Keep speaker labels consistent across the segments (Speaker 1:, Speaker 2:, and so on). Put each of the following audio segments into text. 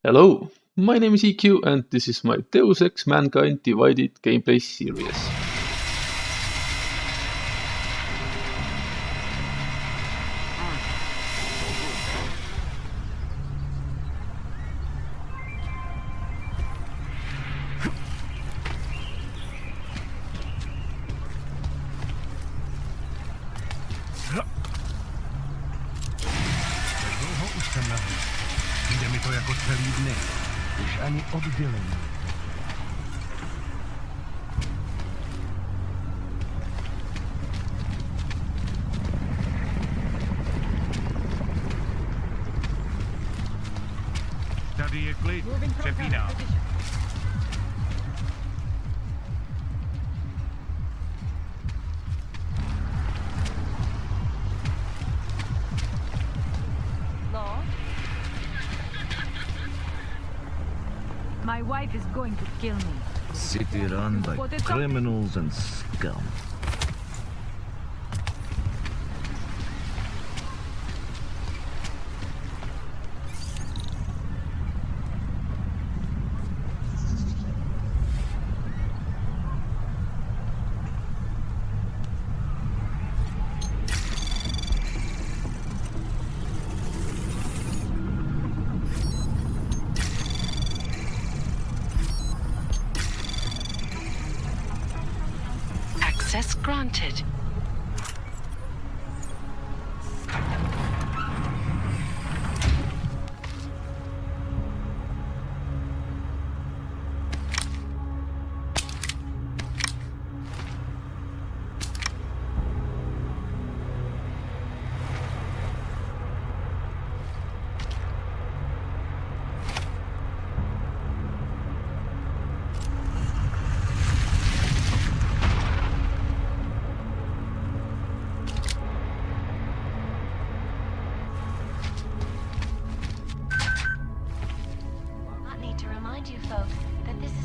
Speaker 1: Hello, my name is EQ and this is my Deus Ex Mankind Divided gameplay series.
Speaker 2: Jde mi to jako celý dny. Už ani oddělení. Tady je klid. Přepínám.
Speaker 3: My wife is going to kill me.
Speaker 4: City run by criminals and scum.
Speaker 5: Access granted.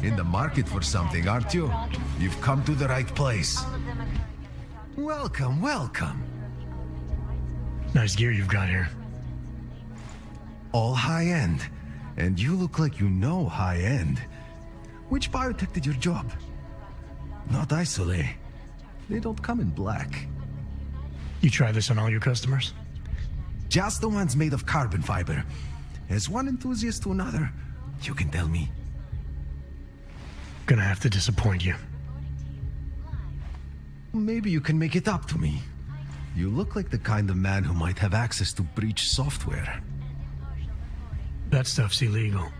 Speaker 2: In the market for something, aren't you? You've come to the right place. Welcome, welcome.
Speaker 6: Nice gear you've got here.
Speaker 2: All high-end. And you look like you know high-end. Which biotech did your job? Not Isolate. They don't come in black.
Speaker 6: You try this on all your customers?
Speaker 2: Just the ones made of carbon fiber. As one enthusiast to another, you can tell me.
Speaker 6: Gonna have to disappoint you.
Speaker 2: Maybe you can make it up to me. You look like the kind of man who might have access to breach software.
Speaker 6: That stuff's illegal.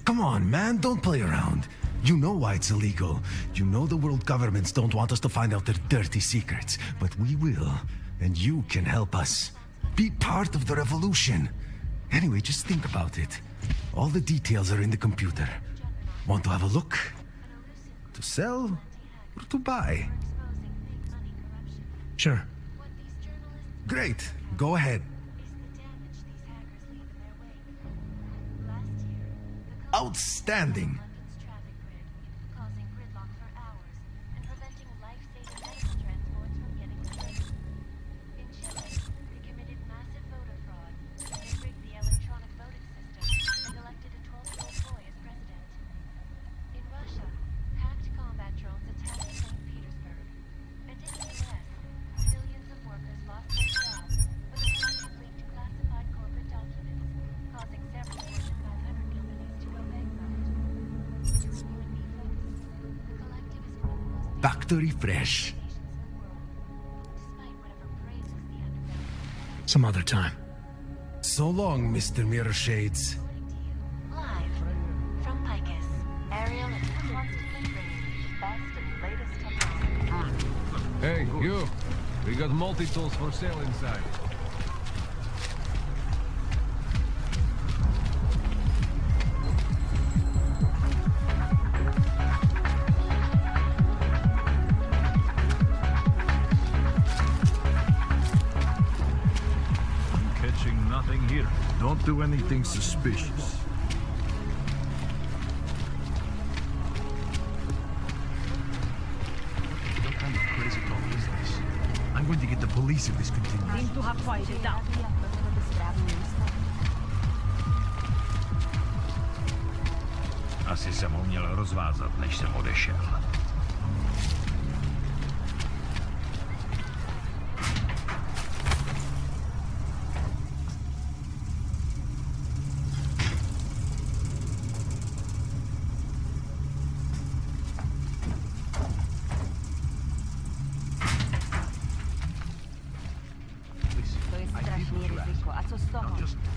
Speaker 2: Come on, man, don't play around. You know why it's illegal. You know the world governments don't want us to find out their dirty secrets. But we will, and you can help us. Be part of the revolution. Anyway, just think about it. All the details are in the computer. Want to have a look? To sell or to buy?
Speaker 6: Sure.
Speaker 2: Great. Go ahead. Outstanding. Factory fresh.
Speaker 6: Some other time.
Speaker 2: So long, Mr. Mirror Shades.
Speaker 5: Live from Picus. Ariel is constantly bringing the best and latest technology.
Speaker 7: Hey, you! We got multi-tools for sale inside. I'm catching nothing here. Don't do anything suspicious.
Speaker 2: What kind of crazy talk is this? I'm going to get the police if this continues.
Speaker 3: Seem to have quieted down.
Speaker 7: Asi jsem ho měl rozvázat, než jsem odešel.
Speaker 3: To je strašný riziko. A co z toho?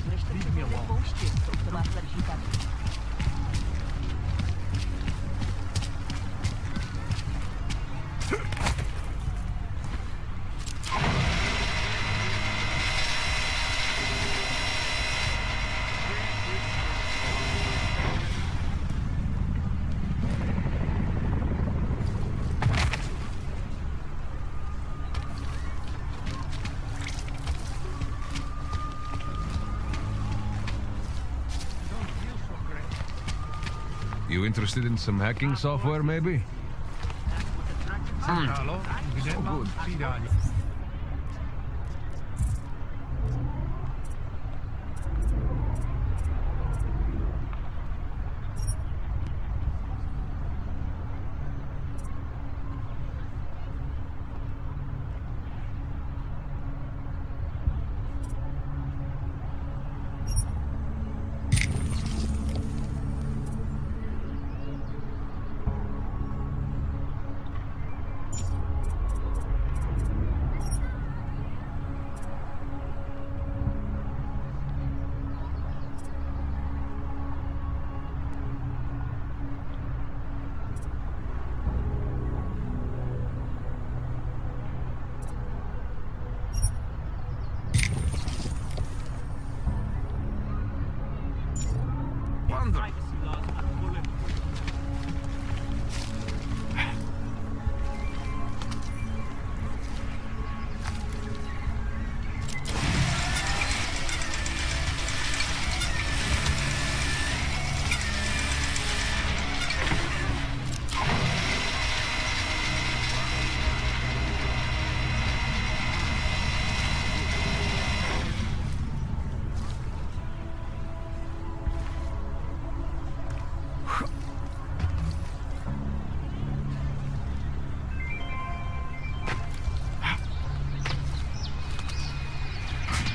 Speaker 3: Budeš to přece pouštět, to vás drží tady.
Speaker 8: You interested in some hacking software, maybe?
Speaker 7: Halo, kde mám přidání?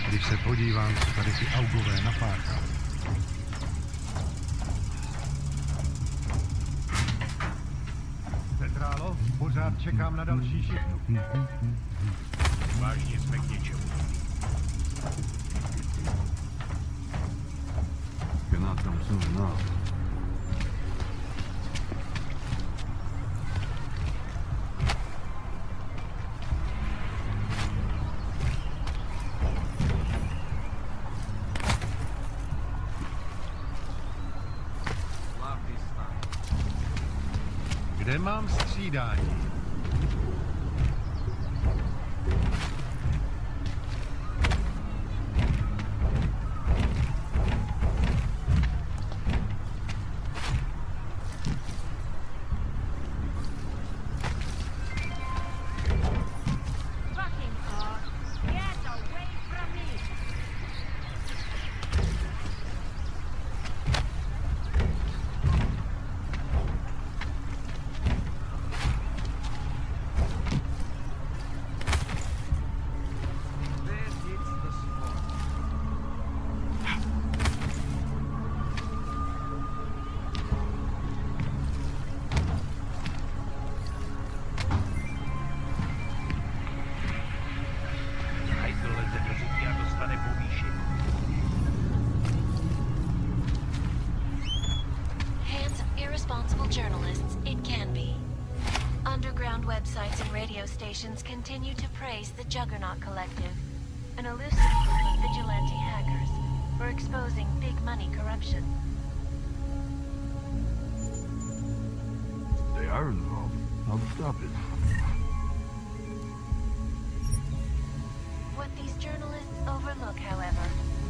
Speaker 7: Když se podívám, co tady ty augové napáchali. Centrálo, pořád čekám na další šiftu. Vážně jsme k něčemu.
Speaker 4: Cannot come soon enough.
Speaker 7: Kde mám střídání?
Speaker 3: Fucking car. Get away from me.
Speaker 7: Hajzl leze do řití a dostane povýšení.
Speaker 5: Hands of irresponsible journalists, it can be. Underground websites and radio stations continue to praise the Juggernaut Collective, an elusive group of vigilante hackers, for exposing big money corruption.
Speaker 4: They are involved. I'll stop it.
Speaker 5: What these journalists overlook, however,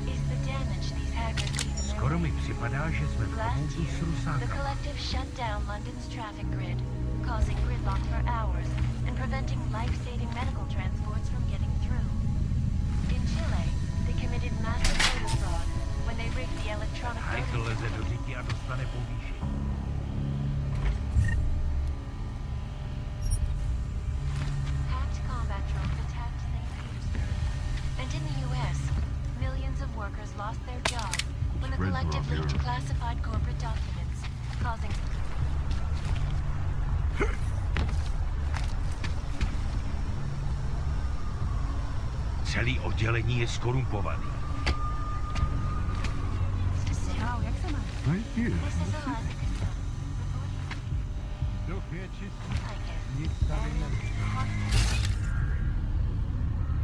Speaker 5: is the damage these hackers leave in their
Speaker 7: Skoro mi
Speaker 5: wake.
Speaker 7: připadá, že jsme v
Speaker 5: Last
Speaker 7: komoutu
Speaker 5: year,
Speaker 7: s
Speaker 5: the
Speaker 7: Rusákama.
Speaker 5: collective shut down London's traffic grid, causing gridlock for hours and preventing life-saving medical transports from getting through. In Chile, they committed massive voter fraud when they rigged the electronic
Speaker 7: Hajzl
Speaker 5: voting
Speaker 7: leze do
Speaker 5: system.
Speaker 7: řití a dostane povýšení.
Speaker 5: lost their jobs when the collective leaked classified corporate documents, causing...
Speaker 7: Celý oddělení je skorumpovaný.
Speaker 3: Čau, jak se máš?
Speaker 7: Duch je čistý. Nic tady není.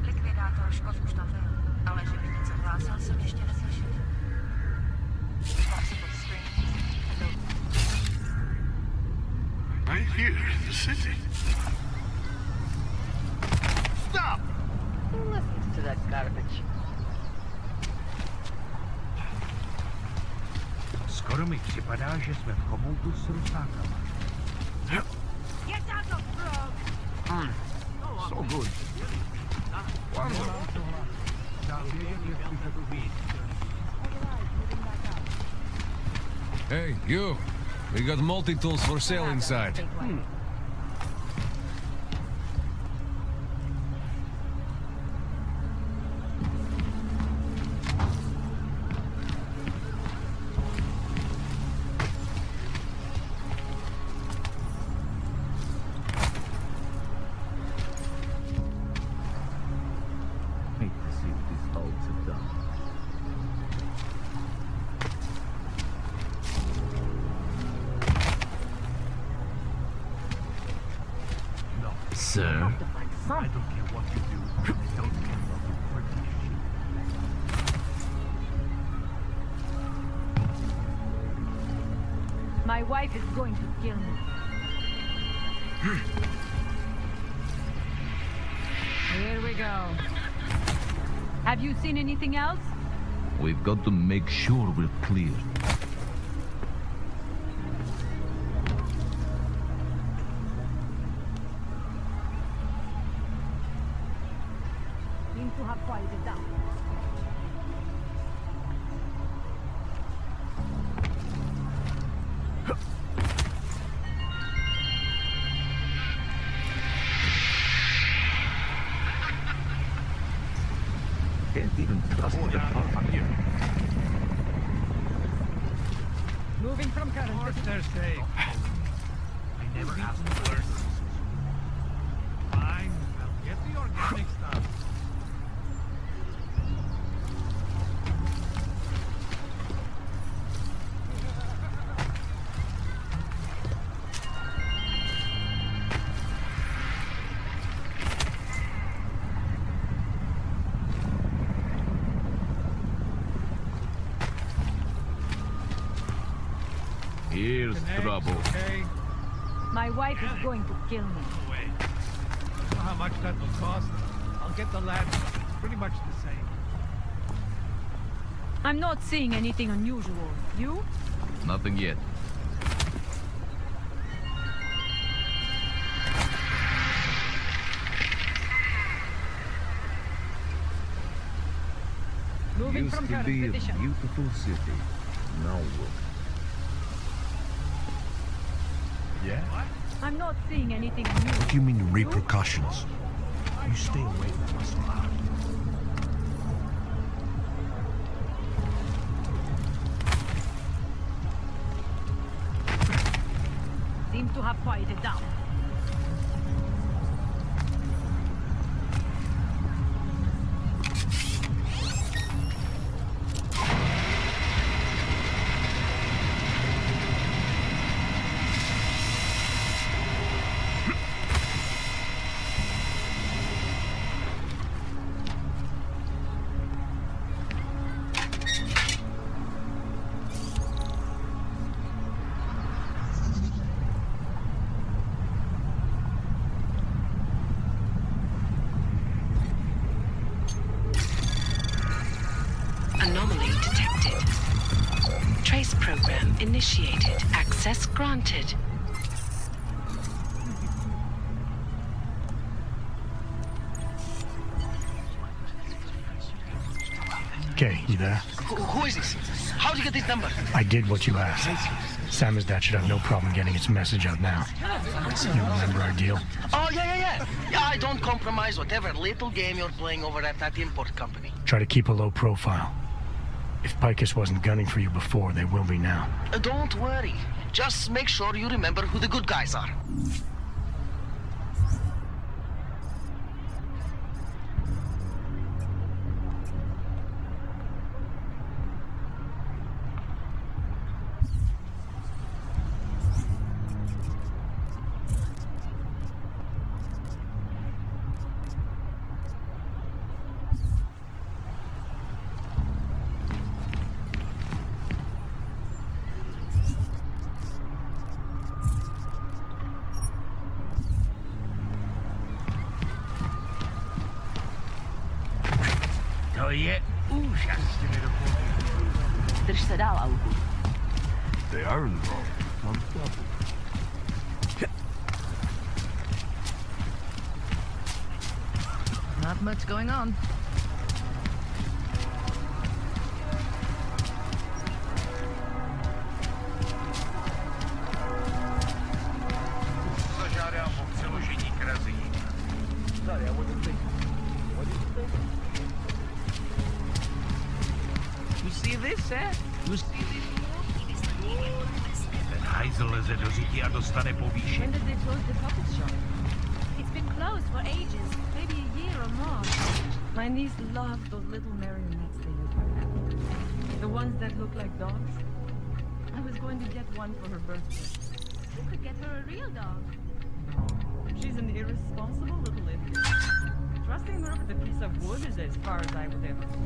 Speaker 3: Likvidátor Škod už tam byl, ale že by něco hlásil, jsem ještě neslyšel.
Speaker 2: Right here in the city.
Speaker 3: Stop! Who listens to that garbage?
Speaker 7: Skoro mi připadá, že jsme v chomoutu s rusákama.
Speaker 3: Get out of frog!
Speaker 2: So good.
Speaker 8: Hey, you. We got multi-tools for sale inside.
Speaker 4: Hate to see what these dogs have done. Sir?
Speaker 7: I don't care what you do. I don't care what you protect.
Speaker 3: My wife is going to kill me. Here we go. Have you seen anything else?
Speaker 4: We've got to make sure we're clear.
Speaker 3: Seem to have quieted down.
Speaker 4: Can't even trust the park.
Speaker 3: Moving from current.
Speaker 7: Of course they're safe. I never asked for worse. Fine, I'll get the organic stuff.
Speaker 8: Here's trouble.
Speaker 7: Okay,
Speaker 3: My wife is going to kill me.
Speaker 7: away. You know how much that will cost? I'll get the lad pretty much the same.
Speaker 3: I'm not seeing anything unusual. You?
Speaker 8: Nothing yet.
Speaker 3: Moving
Speaker 4: Used
Speaker 3: from
Speaker 4: to
Speaker 3: current
Speaker 4: be a
Speaker 3: position.
Speaker 4: beautiful city. Now what?
Speaker 3: I'm not seeing anything unusual.
Speaker 2: What do you mean repercussions? You stay away from us, lad.
Speaker 3: Seem to have quieted down.
Speaker 9: Anomaly detected. Trace program initiated. Access granted.
Speaker 6: Okay, you there?
Speaker 10: Who is this? How'd you get this number?
Speaker 6: I did what you asked. Samizdat should have no problem getting its message out now. You remember our deal?
Speaker 10: Oh, yeah. Yeah, I don't compromise whatever little game you're playing over at that import company.
Speaker 6: Try to keep a low profile. If Picus wasn't gunning for you before, they will be now.
Speaker 10: Don't worry. Just make sure you remember who the good guys are.
Speaker 7: To je úžasný.
Speaker 3: Drž se dál, Augu.
Speaker 7: They are involved. On top.
Speaker 3: Not much going on.
Speaker 7: Zažádám o přeložení k razení. Sorry, I wasn't thinking. What did you think?
Speaker 10: You see this, eh? You see this?
Speaker 7: Ten hajzl leze do řití a dostane povýšení.
Speaker 3: When did they close the puppet shop?
Speaker 5: It's been closed for ages, maybe a year or more.
Speaker 3: My niece loved those little marionettes they used to have. The ones that look like dogs. I was going to get one for her birthday.
Speaker 5: You could get her a real dog.
Speaker 3: She's an irresponsible little idiot. Trusting her with a piece of wood is as far as I would ever go.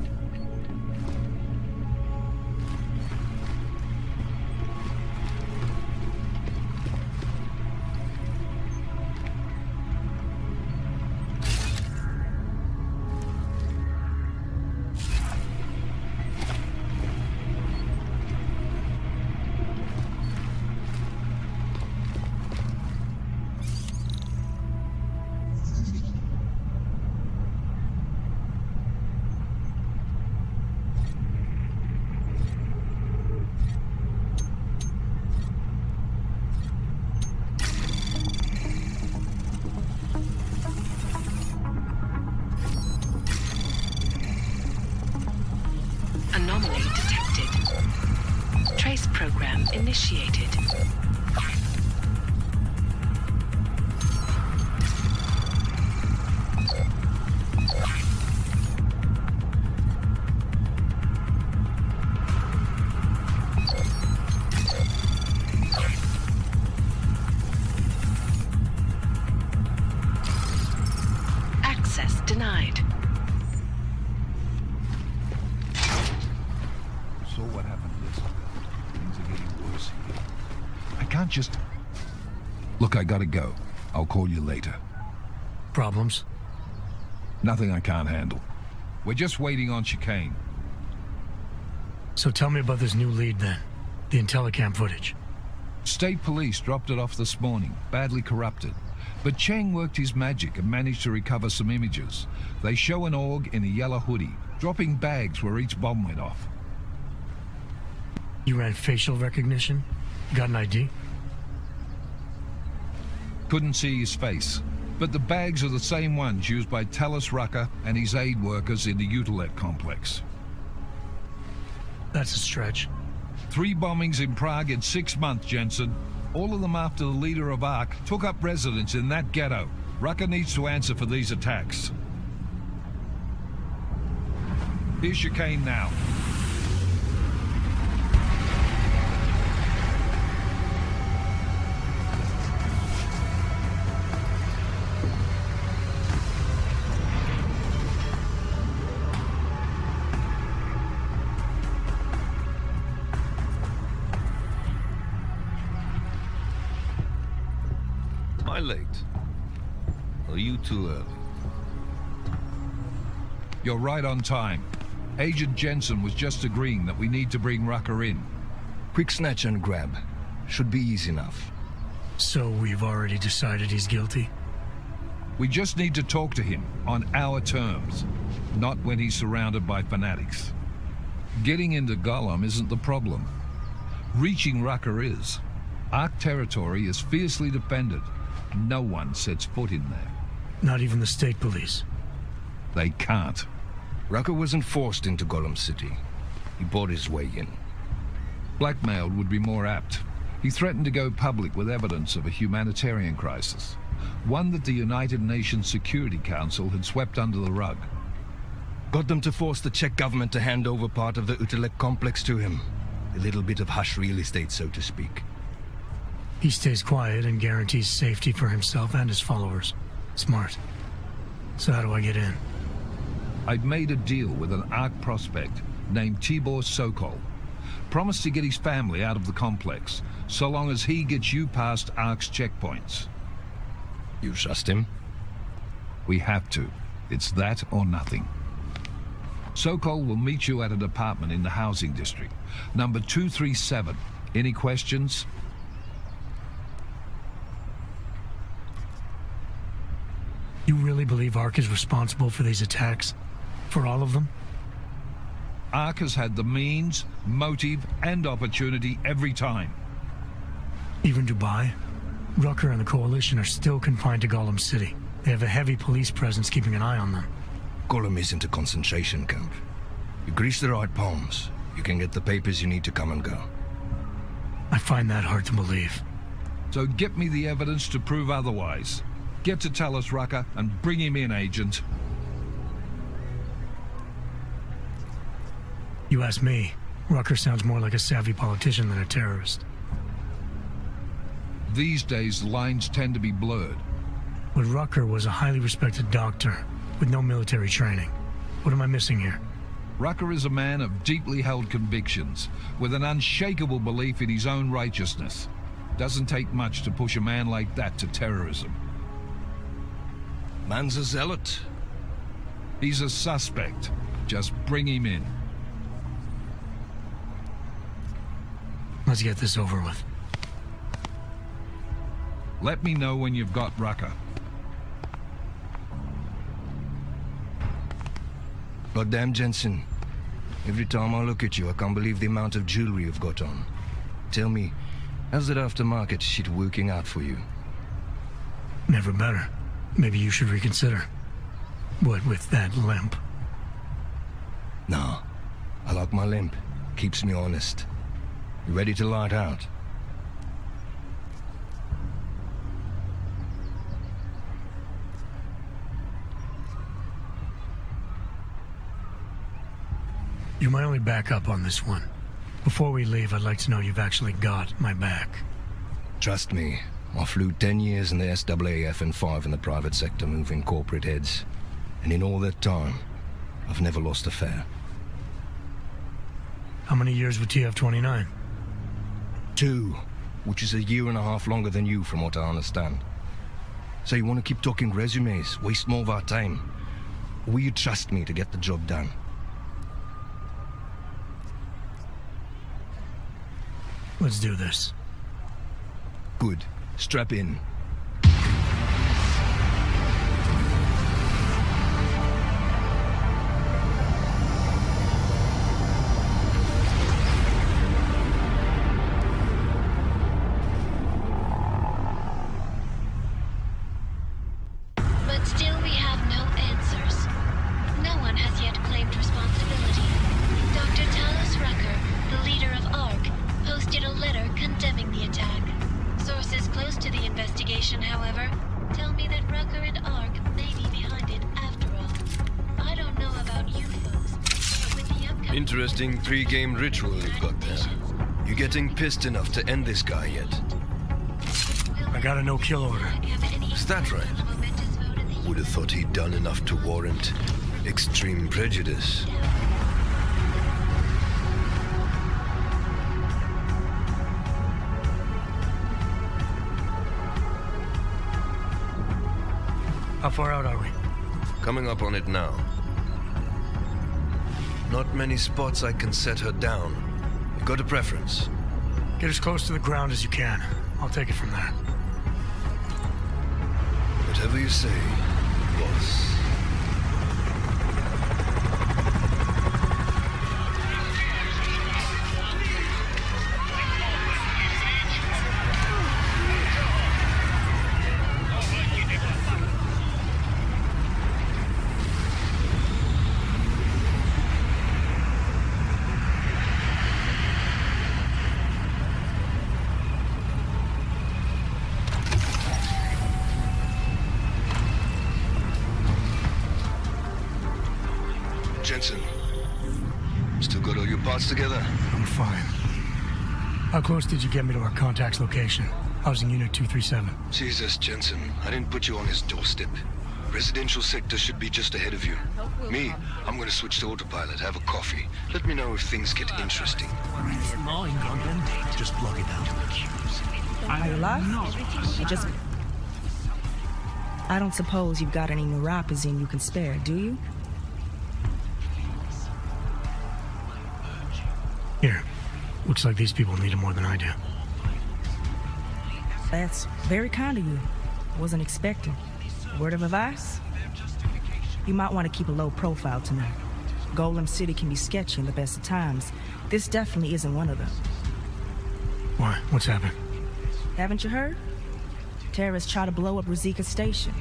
Speaker 9: Anomaly detected. Trace program initiated. Access denied.
Speaker 2: So what happened yesterday? Things are getting worse here. I can't just... Look, I gotta go. I'll call you later.
Speaker 6: Problems?
Speaker 2: Nothing I can't handle. We're just waiting on chicane.
Speaker 6: So tell me about this new lead then. The Intellicam footage.
Speaker 2: State police dropped it off this morning, badly corrupted. But Cheng worked his magic and managed to recover some images. They show an org in a yellow hoodie, dropping bags where each bomb went off.
Speaker 6: You ran facial recognition? Got an ID?
Speaker 2: Couldn't see his face, but the bags are the same ones used by Talis Rucker and his aid workers in the Utilet complex.
Speaker 6: That's a stretch.
Speaker 2: 3 bombings in Prague in 6 months, Jensen. All of them after the leader of ARC took up residence in that ghetto. Rucker needs to answer for these attacks. Here's chicane now.
Speaker 4: Am I late? Or are you too early?
Speaker 2: You're right on time. Agent Jensen was just agreeing that we need to bring Rucker in.
Speaker 11: Quick snatch and grab. Should be easy enough.
Speaker 6: So we've already decided he's guilty?
Speaker 2: We just need to talk to him on our terms, not when he's surrounded by fanatics. Getting into Gollum isn't the problem. Reaching Rucker is. Ark territory is fiercely defended. No one sets foot in there.
Speaker 6: Not even the state police?
Speaker 2: They can't.
Speaker 11: Rucker wasn't forced into Gollum City. He bought his way in.
Speaker 8: Blackmailed would be more apt. He threatened to go public with evidence of a humanitarian crisis, one that the United Nations Security Council had swept under the rug.
Speaker 11: Got them to force the Czech government to hand over part of the Utelek complex to him. A little bit of hush real estate, so to speak.
Speaker 6: He stays quiet and guarantees safety for himself and his followers. Smart. So how do I get in?
Speaker 8: I'd made a deal with an ARC prospect named Tibor Sokol. Promised to get his family out of the complex, so long as he gets you past ARC's checkpoints.
Speaker 11: You trust him?
Speaker 8: We have to. It's that or nothing. Sokol will meet you at an apartment in the housing district, number 237. Any questions?
Speaker 6: You really believe ARC is responsible for these attacks? For all of them?
Speaker 8: ARC has had the means, motive, and opportunity every time.
Speaker 6: Even Dubai? Rucker and the Coalition are still confined to Gollum City. They have a heavy police presence keeping an eye on them.
Speaker 11: Gollum isn't a concentration camp. You grease the right palms, you can get the papers you need to come and go.
Speaker 6: I find that hard to believe.
Speaker 8: So get me the evidence to prove otherwise. Get to Talus Rucker and bring him in, Agent.
Speaker 6: You ask me, Rucker sounds more like a savvy politician than a terrorist.
Speaker 8: These days, the lines tend to be blurred.
Speaker 6: But Rucker was a highly respected doctor with no military training. What am I missing here?
Speaker 8: Rucker is a man of deeply held convictions, with an unshakable belief in his own righteousness. Doesn't take much to push a man like that to terrorism.
Speaker 11: Man's a zealot.
Speaker 8: He's a suspect. Just bring him in.
Speaker 6: Let's get this over with.
Speaker 8: Let me know when you've got Rucker.
Speaker 11: Goddamn, Jensen. Every time I look at you, I can't believe the amount of jewelry you've got on. Tell me, how's that aftermarket shit working out for you?
Speaker 6: Never better. Maybe you should reconsider. What with that limp?
Speaker 11: Nah, I like my limp. Keeps me honest. You ready to light out?
Speaker 6: You're my only backup on this one. Before we leave, I'd like to know you've actually got my back.
Speaker 11: Trust me, I flew 10 years in the SAAF and 5 in the private sector moving corporate heads. And in all that time, I've never lost a fare.
Speaker 6: How many years with TF-29?
Speaker 11: 2, which is a year and a half longer than you from what I understand. So you want to keep talking resumes, waste more of our time? Or will you trust me to get the job done?
Speaker 6: Let's do this.
Speaker 11: Good. Strap in.
Speaker 5: But still we have no answers. No one has yet claimed responsibility. Dr. Talus Rucker, the leader of ARC, posted a letter condemning the attack. Sources close to the investigation, however, tell me that Rucker and ARC may be behind it after all. I don't know about you folks, but with the upcoming...
Speaker 11: Interesting pre-game ritual you've got there. You getting pissed enough to end this guy yet?
Speaker 6: I got a no-kill order.
Speaker 11: Is that right? Would have thought he'd done enough to warrant extreme prejudice.
Speaker 6: How far out are we?
Speaker 11: Coming up on it now. Not many spots I can set her down. You got a preference?
Speaker 6: Get as close to the ground as you can. I'll take it from there.
Speaker 11: Whatever you say, boss. Jensen. Still got all your parts together?
Speaker 6: I'm fine. How close did you get me to our contact's location? I was in Unit 237.
Speaker 11: Jesus, Jensen. I didn't put you on his doorstep. Residential sector should be just ahead of you. Me, I'm gonna switch to autopilot, have a coffee. Let me know if things get interesting.
Speaker 2: Just plug it out.
Speaker 12: Are you alive? I don't suppose you've got any neuropazine you can spare, do you?
Speaker 6: Here. Looks like these people need it more than I do.
Speaker 12: That's very kind of you. Wasn't expecting. Word of advice? You might want to keep a low profile tonight. Golem City can be sketchy in the best of times. This definitely isn't one of them.
Speaker 6: Why? What's happened?
Speaker 12: Haven't you heard? Terrorists try to blow up EqEST station.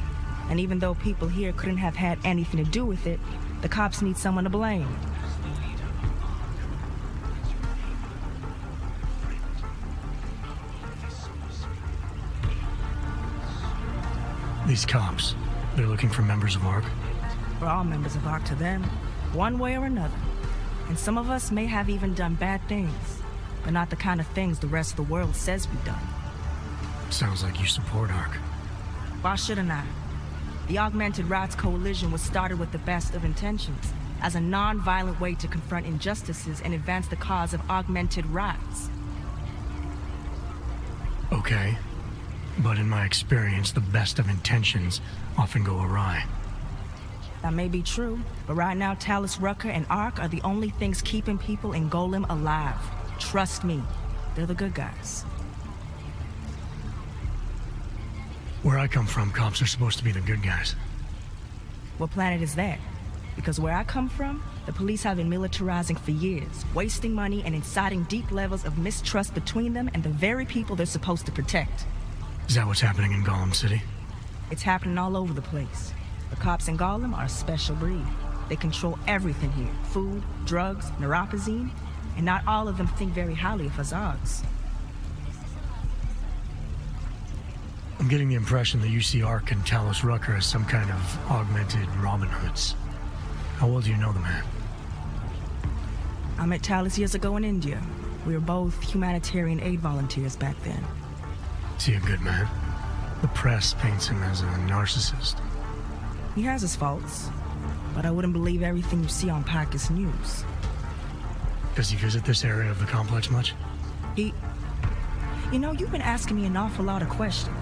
Speaker 12: And even though people here couldn't have had anything to do with it, the cops need someone to blame.
Speaker 6: These cops, they're looking for members of ARC?
Speaker 12: We're all members of ARC to them, one way or another. And some of us may have even done bad things, but not the kind of things the rest of the world says we've done.
Speaker 6: Sounds like you support ARC.
Speaker 12: Why shouldn't I? The Augmented Rights Coalition was started with the best of intentions, as a non-violent way to confront injustices and advance the cause of augmented rights.
Speaker 6: Okay. But in my experience, the best of intentions often go awry.
Speaker 12: That may be true, but right now Talus Rucker and ARC are the only things keeping people in Golem alive. Trust me, they're the good guys.
Speaker 6: Where I come from, cops are supposed to be the good guys.
Speaker 12: What planet is that? Because where I come from, the police have been militarizing for years, wasting money and inciting deep levels of mistrust between them and the very people they're supposed to protect.
Speaker 6: Is that what's happening in Golem City?
Speaker 12: It's happening all over the place. The cops in Golem are a special breed. They control everything here. Food, drugs, neuropazine, and not all of them think very highly of Azags.
Speaker 6: I'm getting the impression that you see ARC and Talus Rucker as some kind of augmented Robin Hoods. How well do you know the man?
Speaker 12: I met Talus years ago in India. We were both humanitarian aid volunteers back then.
Speaker 6: Is he a good man? The press paints him as a narcissist.
Speaker 12: He has his faults, but I wouldn't believe everything you see on Pacus News.
Speaker 6: Does he visit this area of the complex much?
Speaker 12: You know, you've been asking me an awful lot of questions.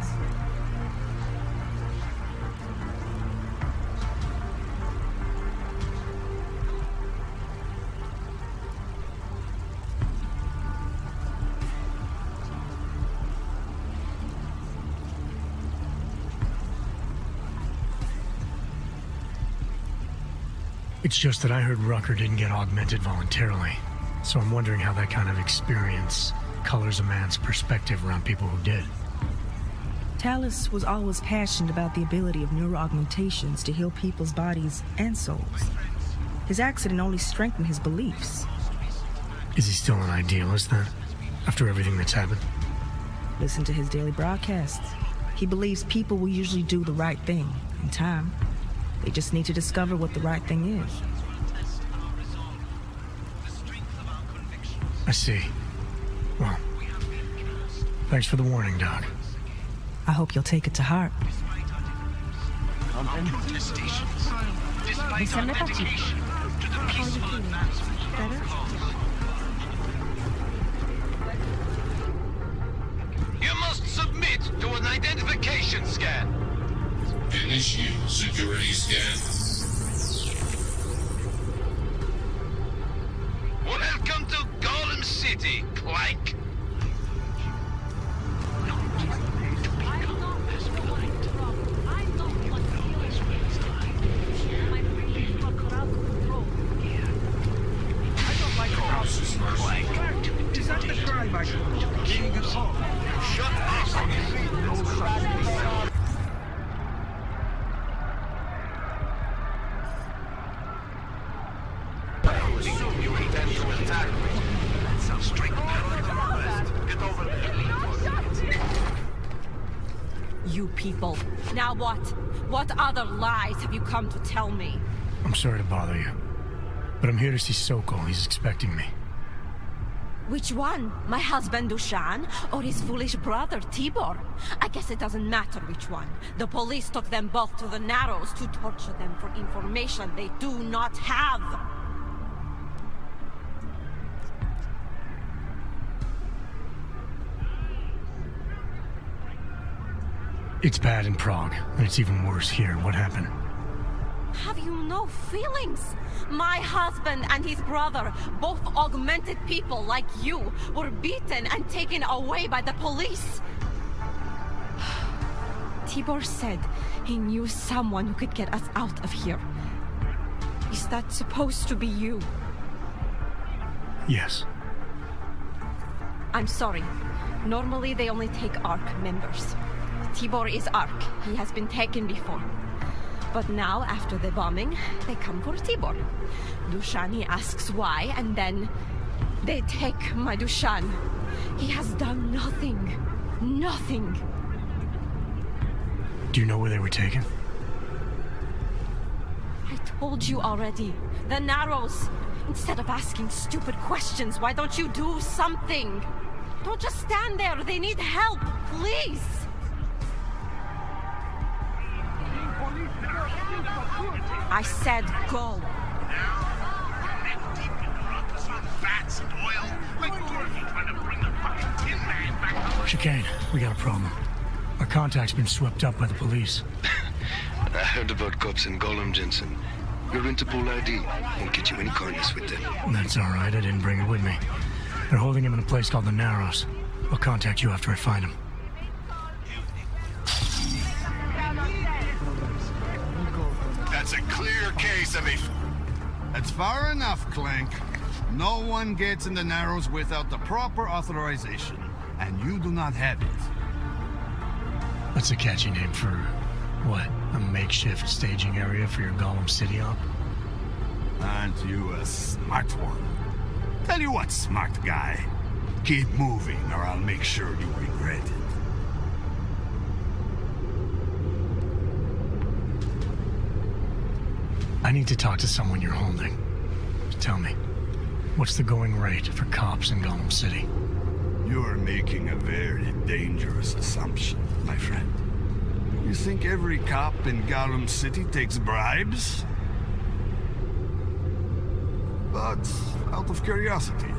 Speaker 6: It's just that I heard Rucker didn't get augmented voluntarily, so I'm wondering how that kind of experience colors a man's perspective around people who did.
Speaker 12: Talus was always passionate about the ability of neuroaugmentations to heal people's bodies and souls. His accident only strengthened his beliefs.
Speaker 6: Is he still an idealist then, after everything that's happened?
Speaker 12: Listen to his daily broadcasts. He believes people will usually do the right thing in time. They just need to discover what the right thing is.
Speaker 6: I see. Well, thanks for the warning, Doc.
Speaker 12: I hope you'll take it to heart.
Speaker 7: You must submit to an identification scan.
Speaker 13: Initiate security scan.
Speaker 7: Welcome to Golem City, Clank.
Speaker 10: Is that the drive I told you?
Speaker 7: Shut up. You intend to attack me. Straight northwest. Get over there.
Speaker 14: You people. Now what? What other lies have you come to tell me?
Speaker 6: I'm sorry to bother you. But I'm here to see Sokol. He's expecting me.
Speaker 14: Which one? My husband Dushan or his foolish brother Tibor? I guess it doesn't matter which one. The police took them both to the Narrows to torture them for information they do not have.
Speaker 6: It's bad in Prague, and it's even worse here. What happened?
Speaker 14: Have you no feelings? My husband and his brother, both augmented people like you, were beaten and taken away by the police. Tibor said he knew someone who could get us out of here. Is that supposed to be you?
Speaker 6: Yes.
Speaker 14: I'm sorry. Normally they only take ARC members. Tibor is ARC. He has been taken before. But now, after the bombing, they come for Tibor. Dushani asks why, and then they take my Dushan. He has done nothing. Nothing.
Speaker 6: Do you know where they were taken?
Speaker 14: I told you already. The Narrows. Instead of asking stupid questions, why don't you do something? Don't just stand there. They need help. Please. I said go.
Speaker 6: Chicane, we got a problem. Our contact's been swept up by the police.
Speaker 11: I heard about cops in Gollum, Jensen. Your Interpol ID won't get you any kindness with them.
Speaker 6: That's all right. I didn't bring it with me. They're holding him in a place called the Narrows. I'll contact you after I find him.
Speaker 7: That's a clear case of a...
Speaker 15: That's far enough, Clank. No one gets in the Narrows without the proper authorization, and you do not have it.
Speaker 6: That's a catchy name for, what, a makeshift staging area for your Gollum City op?
Speaker 15: Aren't you a smart one? Tell you what, smart guy. Keep moving, or I'll make sure you regret it.
Speaker 6: I need to talk to someone you're holding. Tell me, what's the going rate for cops in Gollum City?
Speaker 15: You're making a very dangerous assumption, my friend. You think every cop in Gollum City takes bribes? But, out of curiosity,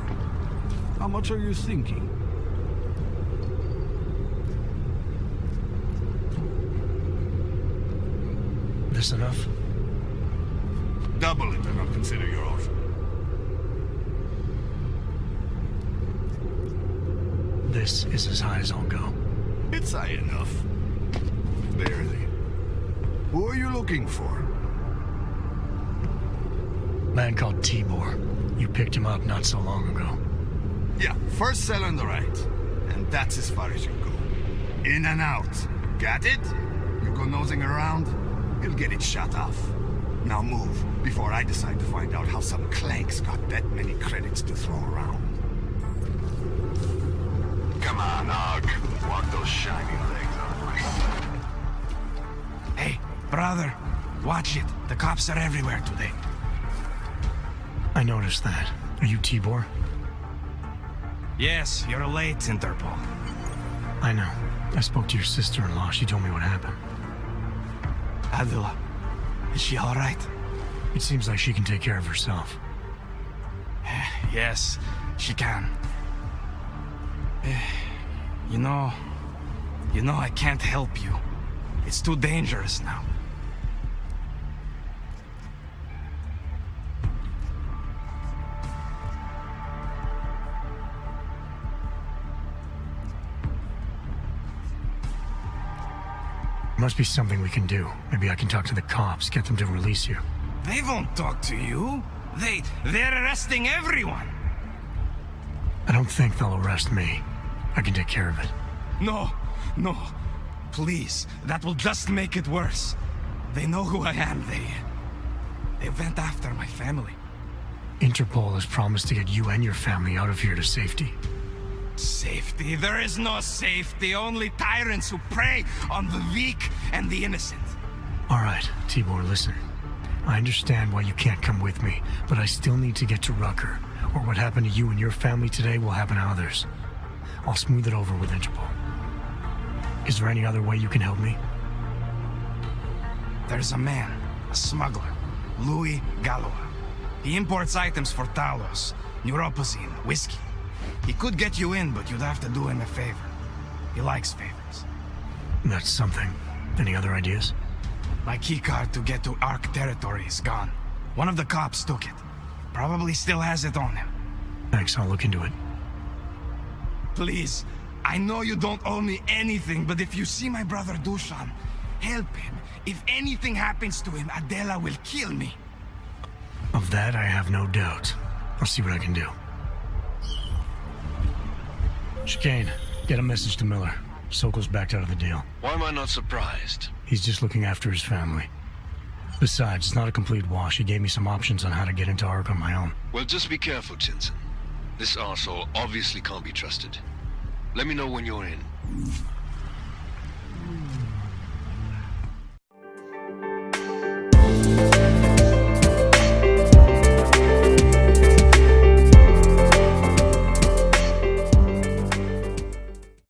Speaker 15: how much are you thinking?
Speaker 6: This enough?
Speaker 15: Double it and I'll consider your offer.
Speaker 6: This is as high as I'll go.
Speaker 15: It's high enough. Barely. Who are you looking for?
Speaker 6: Man called Tibor. You picked him up not so long ago.
Speaker 15: Yeah, first cell on the right. And that's as far as you go. In and out. Got it? You go nosing around, you'll get it shut off. Now move, before I decide to find out how some clanks got that many credits to throw around.
Speaker 7: Come on, Og. Walk those shiny legs off.
Speaker 16: Hey, brother, watch it. The cops are everywhere today.
Speaker 6: I noticed that. Are you Tibor?
Speaker 16: Yes, you're late, Interpol.
Speaker 6: I know. I spoke to your sister-in-law. She told me what happened.
Speaker 16: Adila, is she all right?
Speaker 6: It seems like she can take care of herself.
Speaker 16: Yes, she can. You know, I can't help you. It's too dangerous now.
Speaker 6: There must be something we can do. Maybe I can talk to the cops, get them to release you.
Speaker 16: They won't talk to you. They're arresting everyone.
Speaker 6: I don't think they'll arrest me. I can take care of it.
Speaker 16: No. Please, that will just make it worse. They know who I am. They went after my family.
Speaker 6: Interpol has promised to get you and your family out of here to safety.
Speaker 16: Safety? There is no safety. Only tyrants who prey on the weak and the innocent.
Speaker 6: All right, Tibor, listen. I understand why you can't come with me, but I still need to get to Rucker, or what happened to you and your family today will happen to others. I'll smooth it over with Interpol. Is there any other way you can help me?
Speaker 16: There's a man, a smuggler, Louis Galois. He imports items for Talos, neuropozyne, whiskey. He could get you in, but you'd have to do him a favor. He likes favors.
Speaker 6: That's something. Any other ideas?
Speaker 16: My keycard to get to Ark territory is gone. One of the cops took it. Probably still has it on him.
Speaker 6: Thanks, I'll look into it.
Speaker 16: Please, I know you don't owe me anything, but if you see my brother Dushan, help him. If anything happens to him, Adela will kill me.
Speaker 6: Of that, I have no doubt. I'll see what I can do. Chicane, get a message to Miller. Sokol's backed out of the deal.
Speaker 7: Why am I not surprised?
Speaker 6: He's just looking after his family. Besides, it's not a complete wash. He gave me some options on how to get into Ark on my own.
Speaker 7: Well, just be careful, Tinson. This arsehole obviously can't be trusted. Let me know when you're in.